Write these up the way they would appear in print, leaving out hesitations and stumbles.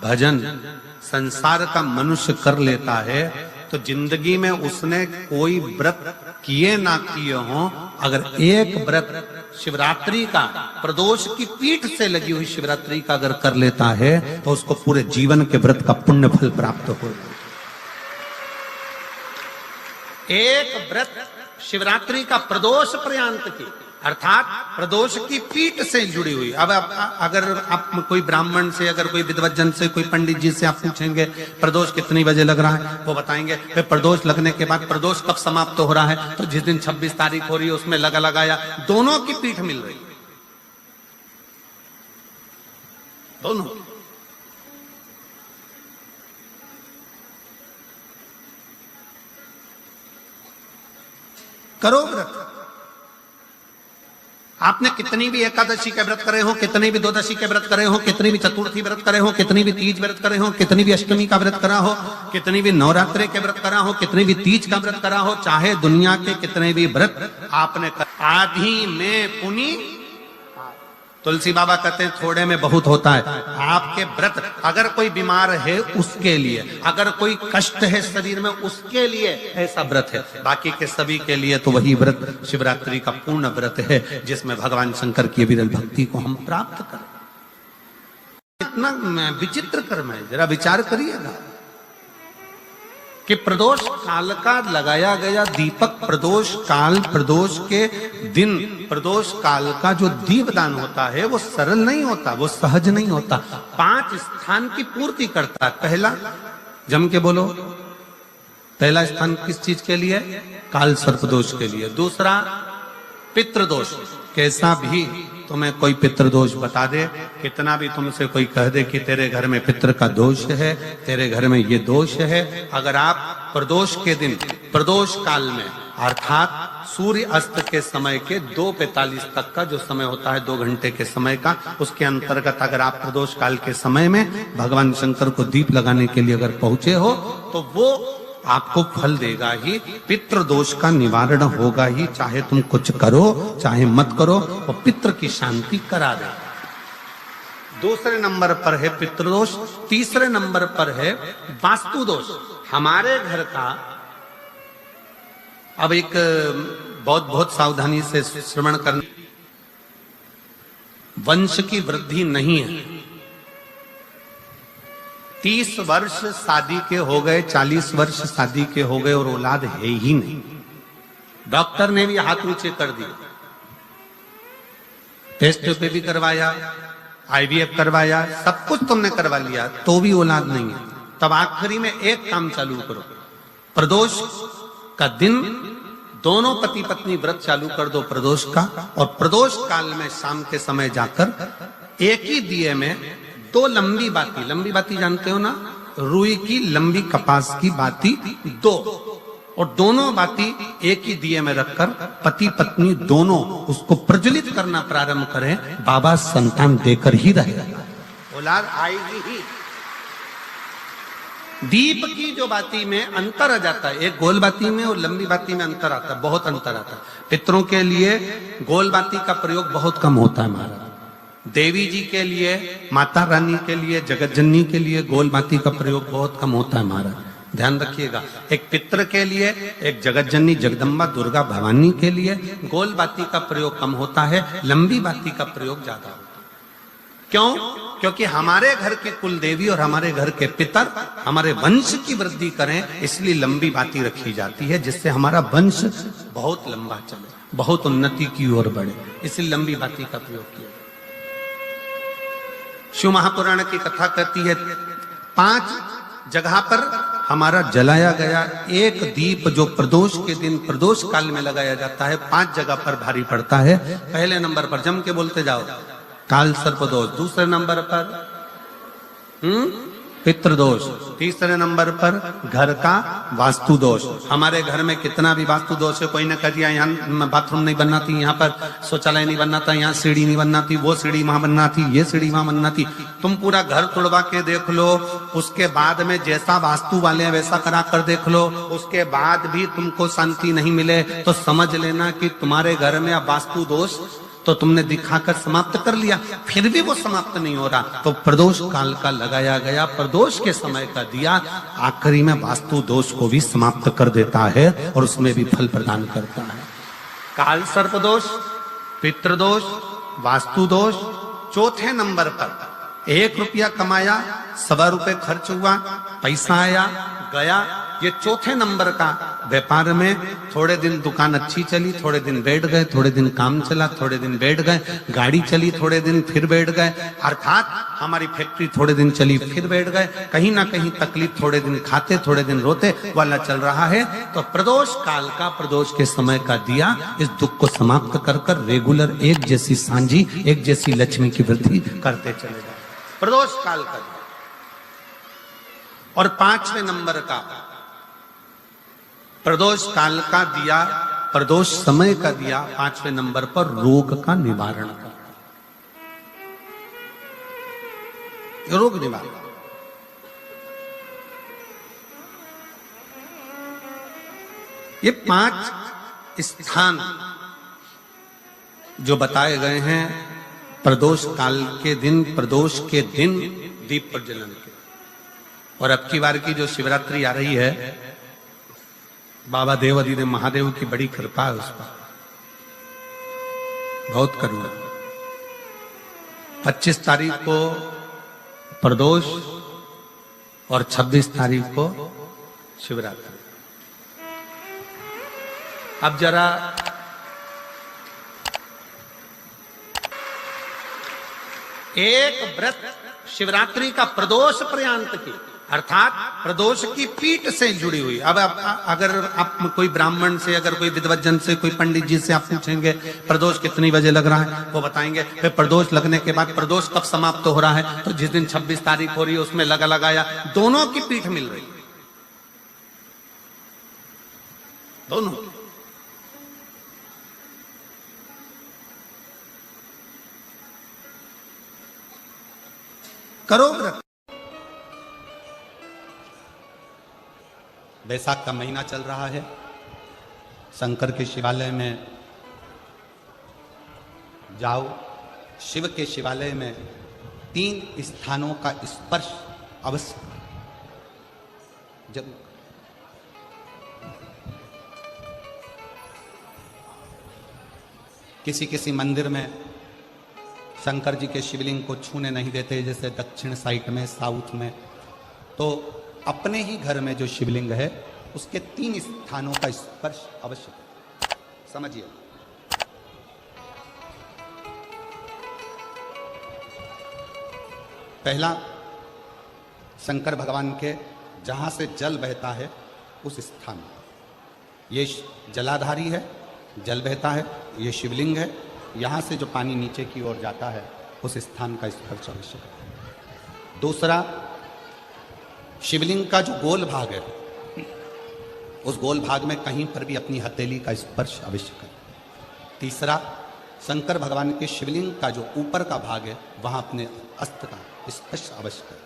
भजन संसार का मनुष्य कर लेता है तो जिंदगी में उसने कोई व्रत किए ना किए हो, अगर एक व्रत शिवरात्रि का, प्रदोष की पीठ से लगी हुई शिवरात्रि का अगर कर लेता है तो उसको पूरे जीवन के व्रत का पुण्य फल प्राप्त हो। एक व्रत शिवरात्रि का प्रदोष पर्यंत की, अर्थात प्रदोष की पीठ से जुड़ी हुई। अब अगर आप कोई ब्राह्मण से, अगर कोई विद्वज्जन से, कोई पंडित जी से आप पूछेंगे प्रदोष कितनी बजे लग रहा है, वो बताएंगे फिर प्रदोष लगने के बाद प्रदोष कब समाप्त हो रहा है, तो जिस दिन 26 तारीख हो रही है उसमें लगाया, दोनों की पीठ मिल रही, दोनों। करो व्रत। आपने कितनी भी एकादशी के व्रत करे हो, कितनी भी द्वादशी के व्रत करे हो, कितनी भी चतुर्थी व्रत करे हो, कितनी भी तीज व्रत करे हो, कितनी भी अष्टमी का व्रत करा हो, कितनी भी नवरात्रि के व्रत करा हो, कितनी भी तीज का व्रत करा हो, चाहे दुनिया के कितने भी व्रत आपने आधी में पुनी। तुलसी बाबा कहते हैं थोड़े में बहुत होता है। आपके व्रत, अगर कोई बीमार है उसके लिए, अगर कोई कष्ट है शरीर में उसके लिए ऐसा व्रत है, बाकी के सभी के लिए तो वही व्रत शिवरात्रि का पूर्ण व्रत है जिसमें भगवान शंकर की विरल भक्ति को हम प्राप्त करें। इतना विचित्र कर्म है, जरा विचार करिएगा कि प्रदोष काल का लगाया गया दीपक, प्रदोष काल, प्रदोष के दिन, प्रदोष काल का जो दीपदान होता है वो सरल नहीं होता, वो सहज नहीं होता। 5 स्थान की पूर्ति करता है। पहला, जम के बोलो, पहला स्थान किस चीज के लिए? काल सर्पदोष के लिए। दूसरा पितृदोष, कैसा भी तुम्हें कोई पितृदोष बता दे, कितना भी तुमसे कोई कह दे कि तेरे घर में पितृ का दोष है, तेरे घर में ये दोष है, अगर आप प्रदोष के दिन, प्रदोष काल में, अर्थात सूर्य अस्त के समय के 2:45 तक का जो समय होता है, 2 घंटे के समय का, उसके अंतर्गत अगर आप प्रदोष काल के समय में भगवान शंकर को दीप लगाने के लिए अगर पहुंचे हो तो वो आपको फल देगा ही, पितृदोष का निवारण होगा ही, चाहे तुम कुछ करो चाहे मत करो, और पितृ की शांति करा दे। दूसरे नंबर पर है पितृदोष, तीसरे नंबर पर है वास्तु दोष। हमारे घर का, अब एक बहुत सावधानी से श्रवण करना, वंश की वृद्धि नहीं है। 30 वर्ष शादी के हो गए, 40 वर्ष शादी के हो गए और औलाद है ही नहीं। डॉक्टर ने भी हाथ ऊंचे कर दिए, टेस्ट पे भी करवाया, IVF करवाया, सब कुछ तुमने करवा लिया, तो भी औलाद नहीं है। तब आखिरी में एक काम चालू करो, प्रदोष का दिन दोनों पति पत्नी व्रत चालू कर दो प्रदोष का, और प्रदोष काल में शाम के समय जाकर एक ही दिए में 2 लंबी बाती जानते हो ना, रुई की लंबी कपास की बाती 2, और दोनों बाती एक ही दिए में रखकर पति पत्नी दोनों उसको प्रज्वलित करना प्रारंभ करें, बाबा संतान देकर ही रहेगा, औलाद आएगी ही। दीप की जो बाती में अंतर आ जाता है, एक गोल बाती में और लंबी बाती में अंतर आता है, बहुत अंतर आता है। पितरों के लिए गोल बाती का प्रयोग बहुत कम होता है महाराज, देवी जी के लिए, माता रानी के लिए, जगत जननी के लिए गोल बाती का प्रयोग बहुत कम होता है महाराज, ध्यान रखिएगा। एक पितृ के लिए, एक जगत जननी जगदम्बा दुर्गा भवानी के लिए गोल बाती का प्रयोग कम होता है, लंबी बाती का प्रयोग ज्यादा होता है। क्यों? क्योंकि हमारे घर के कुल देवी और हमारे घर के पितर हमारे वंश की वृद्धि करें, इसलिए लंबी बाती रखी जाती है, जिससे हमारा वंश बहुत लंबा चले, बहुत उन्नति की ओर बढ़े, इसलिए लंबी बाती का प्रयोग किया। शिव महापुराण की कथा कहती है 5 जगह पर हमारा जलाया गया एक दीप जो प्रदोष के दिन प्रदोष काल में लगाया जाता है, 5 जगह पर भारी पड़ता है। पहले नंबर पर, जम के बोलते जाओ, काल सर्पदोष। दूसरे नंबर पर पितृदोष। तीसरे नंबर पर घर का वास्तु दोष। हमारे घर में कितना भी वास्तु दोष है, कोई ने कह दिया यहाँ बाथरूम नहीं बनना थी, यहाँ पर शौचालय नहीं बनना था, यहाँ सीढ़ी नहीं बनना थी, वो सीढ़ी वहां बनना थी, ये सीढ़ी वहां बनना थी। तुम पूरा घर तोड़वा के देख लो, उसके बाद में जैसा वास्तु वाले हैं वैसा करा कर देख लो, उसके बाद भी तुमको शांति नहीं मिले तो समझ लेना कि तुम्हारे घर में अब वास्तु दोष तो तुमने दिखाकर समाप्त कर लिया, फिर भी वो समाप्त नहीं हो रहा, तो प्रदोष काल का लगाया गया प्रदोष के समय का दिया आखिरी में वास्तु दोष को भी समाप्त कर देता है और उसमें भी फल प्रदान करता है। काल सर्प दोष, पितृदोष, वास्तु दोष, चौथे नंबर पर 1 रुपया कमाया, 1.25 रुपए खर्च हुआ, पैसा आया गया। ये चौथे नंबर का व्यापार में थोड़े दिन दुकान अच्छी चली, थोड़े दिन बैठ गए, थोड़े दिन काम चला, थोड़े दिन बैठ गए, गाड़ी चली थोड़े दिन फिर बैठ गए, अर्थात हमारी फैक्ट्री थोड़े दिन चली फिर बैठ गए, कहीं ना कहीं तकलीफ, थोड़े दिन खाते थोड़े दिन रोते वाला चल रहा है। तो प्रदोष काल का, प्रदोष के समय का दिया इस दुख को समाप्त कर कर रेगुलर एक जैसी सांझी, एक जैसी लक्ष्मी की वृद्धि करते चले जाए, प्रदोष काल का दिया। और 5वें नंबर का प्रदोष काल का दिया, प्रदोष समय का दिया 5वें नंबर पर रोग का निवारण का, रोग निवारण। ये 5 स्थान जो बताए गए हैं प्रदोष काल के दिन, प्रदोष के दिन दीप प्रज्वलन के। और अब की बार की जो शिवरात्रि आ रही है, बाबा देवाधिदेव महादेव की बड़ी कृपा है उस पर, बहुत करुणा। 25 तारीख को प्रदोष और 26 तारीख को शिवरात्रि। अब जरा एक व्रत शिवरात्रि का प्रदोष पर्यंत की, अर्थात प्रदोष की पीठ से जुड़ी हुई। अब अगर आप कोई ब्राह्मण से, अगर कोई विद्वज्जन से, कोई पंडित जी से आप पूछेंगे प्रदोष कितनी बजे लग रहा है, वो बताएंगे। फिर प्रदोष लगने के बाद प्रदोष कब समाप्त हो रहा है, तो जिस दिन 26 तारीख हो रही है उसमें लगाया, दोनों की पीठ मिल रही है, दोनों। करो व्रत। बैसाख का महीना चल रहा है, शंकर के शिवालय में जाओ, शिव के शिवालय में 3 स्थानों का स्पर्श अवश्य जरूर। किसी किसी मंदिर में शंकर जी के शिवलिंग को छूने नहीं देते, जैसे दक्षिण साइड में, साउथ में। तो अपने ही घर में जो शिवलिंग है उसके 3 स्थानों का स्पर्श अवश्य समझिए। पहला, शंकर भगवान के जहां से जल बहता है उस स्थान, ये जलाधारी है, जल बहता है, ये शिवलिंग है, यहां से जो पानी नीचे की ओर जाता है उस स्थान का स्पर्श अवश्य। दूसरा, शिवलिंग का जो गोल भाग है उस गोल भाग में कहीं पर भी अपनी हथेली का स्पर्श अवश्य करें। तीसरा, शंकर भगवान के शिवलिंग का जो ऊपर का भाग है वहां अपने अस्त्र का स्पर्श अवश्य करें।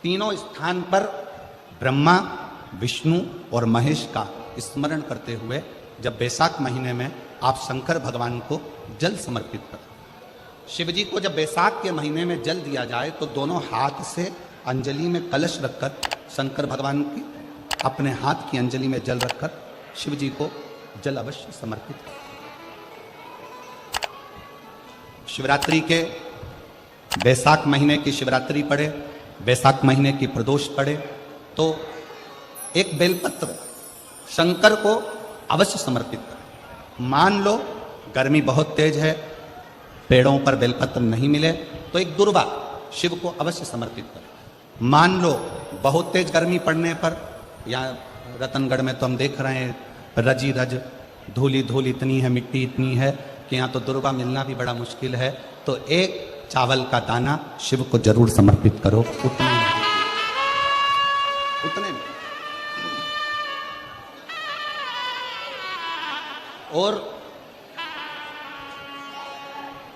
तीनों स्थान पर ब्रह्मा, विष्णु और महेश का स्मरण करते हुए जब बैसाख महीने में आप शंकर भगवान को जल समर्पित करें। शिव जी को जब बैसाख के महीने में जल दिया जाए तो दोनों हाथ से अंजलि में कलश रखकर शंकर भगवान की अपने हाथ की अंजलि में जल रखकर शिव जी को जल अवश्य समर्पित करें। शिवरात्रि के बैसाख महीने की शिवरात्रि पड़े, बैसाख महीने की प्रदोष पड़े तो एक बेलपत्र शंकर को अवश्य समर्पित करें। मान लो गर्मी बहुत तेज है, पेड़ों पर बेलपत्र नहीं मिले तो एक दुर्वा शिव को अवश्य समर्पित करें। मान लो बहुत तेज गर्मी पड़ने पर, यहाँ रतनगढ़ में तो हम देख रहे हैं रजी रज धूली धूल इतनी है, मिट्टी इतनी है कि यहाँ तो दुर्वा मिलना भी बड़ा मुश्किल है, तो एक चावल का दाना शिव को जरूर समर्पित करो, उतने में। और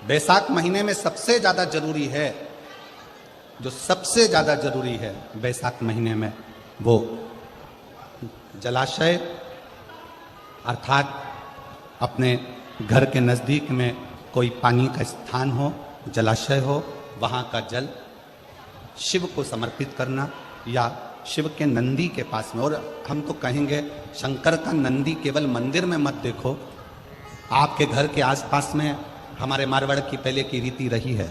बैसाख महीने में सबसे ज्यादा जरूरी है, जो सबसे ज्यादा जरूरी है बैसाख महीने में, वो जलाशय अर्थात अपने घर के नजदीक में कोई पानी का स्थान हो, जलाशय हो, वहां का जल शिव को समर्पित करना या शिव के नंदी के पास में। और हम तो कहेंगे शंकर का नंदी केवल मंदिर में मत देखो, आपके घर के आसपास में हमारे मारवाड़ की पहले की रीति रही है।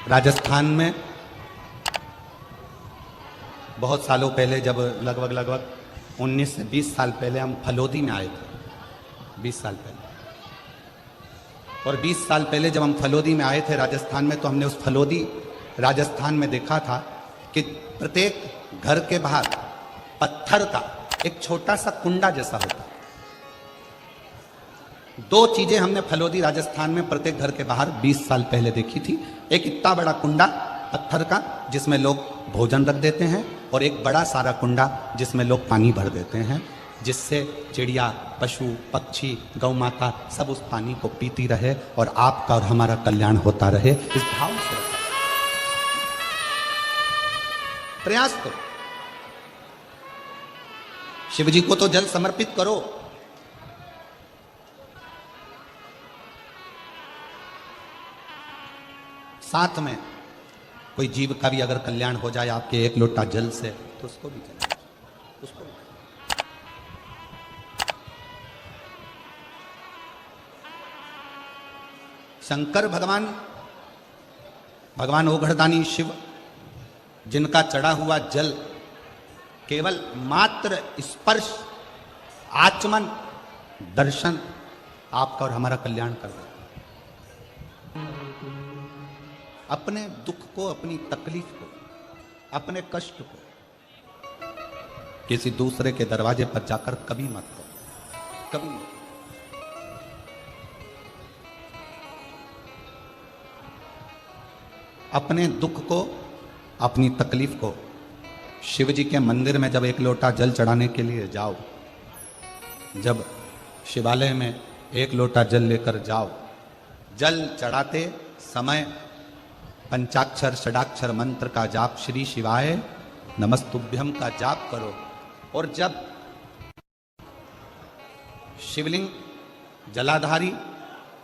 राजस्थान में बहुत सालों पहले, जब लगभग 19 से 20 साल पहले हम फलोदी में आए थे, 20 साल पहले, और 20 साल पहले जब हम फलोदी में आए थे राजस्थान में, तो हमने उस फलोदी राजस्थान में देखा था कि प्रत्येक घर के बाहर पत्थर का एक छोटा सा कुंडा जैसा होता। दो चीजें हमने फलोदी राजस्थान में प्रत्येक घर के बाहर 20 साल पहले देखी थी। एक इतना बड़ा कुंडा पत्थर का जिसमें लोग भोजन रख देते हैं, और एक बड़ा सारा कुंडा जिसमें लोग पानी भर देते हैं, जिससे चिड़िया, पशु, पक्षी, गौ माता सब उस पानी को पीती रहे और आपका और हमारा कल्याण होता रहे। इस भाव से प्रयास करो। शिव जी को तो जल समर्पित करो। साथ में कोई जीव का भी अगर कल्याण हो जाए आपके एक लोटा जल से, तो उसको भी चलाओ, उसको भी। शंकर भगवान ओघड़दानी शिव, जिनका चढ़ा हुआ जल केवल मात्र स्पर्श, आचमन, दर्शन आपका और हमारा कल्याण कर देता। अपने दुख को, अपनी तकलीफ को, अपने कष्ट को किसी दूसरे के दरवाजे पर जाकर कभी मत करो, कभी मत। अपने दुख को, अपनी तकलीफ को शिव जी के मंदिर में जब एक लोटा जल चढ़ाने के लिए जाओ, जब शिवालय में एक लोटा जल लेकर जाओ, जल चढ़ाते समय पंचाक्षर षडाक्षर मंत्र का जाप, श्री शिवाय नमस्तुभ्यम का जाप करो। और जब शिवलिंग जलाधारी,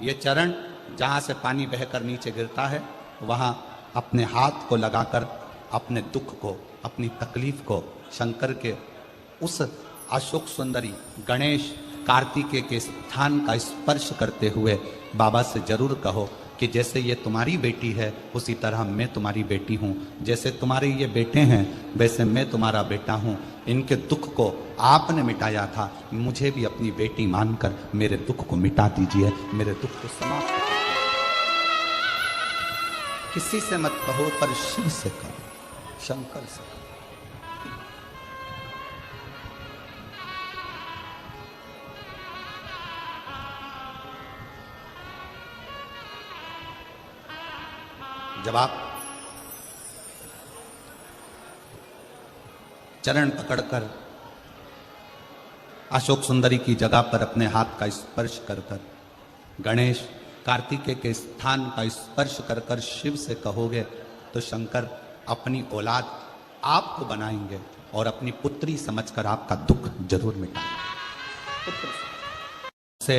ये चरण जहां से पानी बहकर नीचे गिरता है, वहां अपने हाथ को लगाकर अपने दुख को, अपनी तकलीफ को शंकर के उस अशोक सुंदरी गणेश कार्तिकेय के स्थान का स्पर्श करते हुए बाबा से जरूर कहो कि जैसे ये तुम्हारी बेटी है, उसी तरह मैं तुम्हारी बेटी हूँ। जैसे तुम्हारे ये बेटे हैं, वैसे मैं तुम्हारा बेटा हूँ। इनके दुख को आपने मिटाया था, मुझे भी अपनी बेटी मानकर मेरे दुख को मिटा दीजिए, मेरे दुख को समाप्त कर दीजिए। किसी से मत कहो, पर शिव से कहो, शंकर से कहो। जब आप चरण पकड़कर अशोक सुंदरी की जगह पर अपने हाथ का स्पर्श कर कर, गणेश कार्तिकेय के स्थान का स्पर्श कर कर शिव से कहोगे, तो शंकर अपनी औलाद आपको बनाएंगे और अपनी पुत्री समझकर आपका दुख जरूर मिटाएंगे। से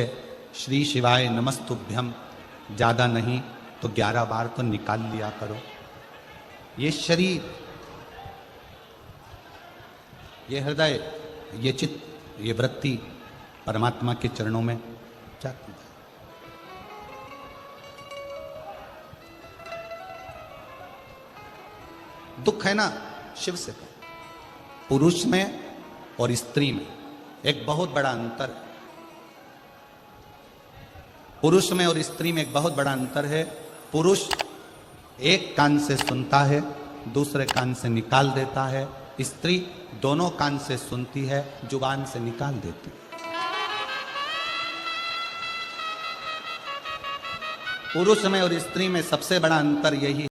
श्री शिवाय नमस्तुभ्यम ज्यादा नहीं तो 11 बार तो निकाल लिया करो। ये शरीर, ये हृदय, ये चित्त, ये वृत्ति परमात्मा के चरणों में जाती है। दुख है ना, शिव से कहो। पुरुष में और स्त्री में एक बहुत बड़ा अंतर है। पुरुष में और स्त्री में एक बहुत बड़ा अंतर है। पुरुष एक कान से सुनता है, दूसरे कान से निकाल देता है। स्त्री दोनों कान से सुनती है, जुबान से निकाल देती है। पुरुष में और स्त्री में सबसे बड़ा अंतर यही